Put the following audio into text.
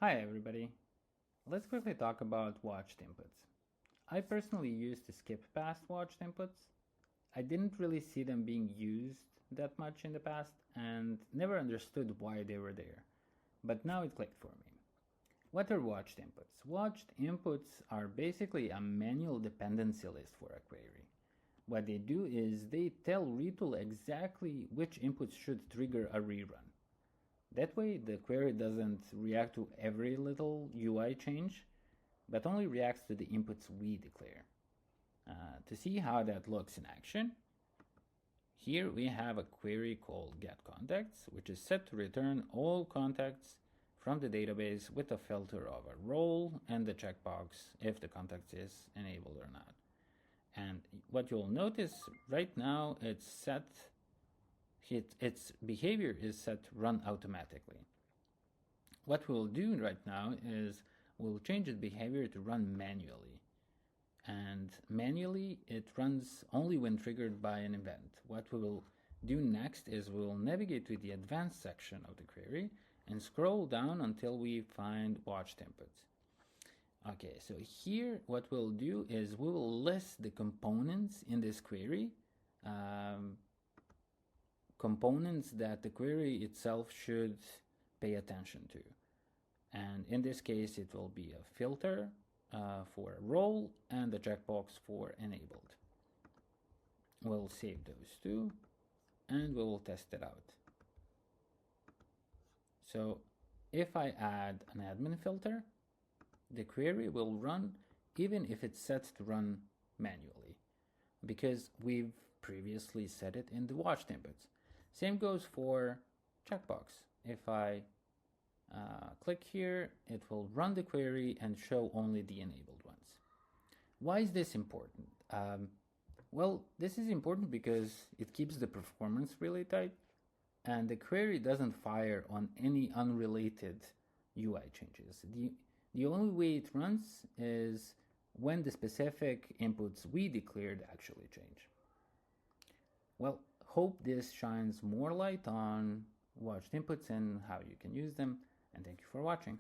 Hi everybody. Let's quickly talk about watched inputs. I personally used to skip past watched inputs. I didn't really see them being used that much in the past and never understood why they were there. But now it clicked for me. What are watched inputs? Watched inputs are basically a manual dependency list for a query. What they do is they tell Retool exactly which inputs should trigger a rerun. That way, the query doesn't react to every little UI change, but only reacts to the inputs we declare. To see how that looks in action, here we have a query called getContacts, which is set to return all contacts from the database with a filter of a role and the checkbox if the contact is enabled or not. And what you'll notice right now, its behavior is set to run automatically. What we'll do right now is we'll change its behavior to run manually. And manually, it runs only when triggered by an event. What we will do next is we'll navigate to the advanced section of the query and scroll down until we find watched inputs. Okay, so here what we'll do is we will list the components in this query, components that the query itself should pay attention to. And in this case, it will be a filter for a role and a checkbox for enabled. We'll save those two and we will test it out. So if I add an admin filter, the query will run even if it's set to run manually, because we've previously set it in the watched inputs. Same goes for checkbox. If I click here, it will run the query and show only the enabled ones. Why is this important? Well, this is important because it keeps the performance really tight and the query doesn't fire on any unrelated UI changes. The only way it runs is when the specific inputs we declared actually change. Well, hope this shines more light on watched inputs and how you can use them, and thank you for watching.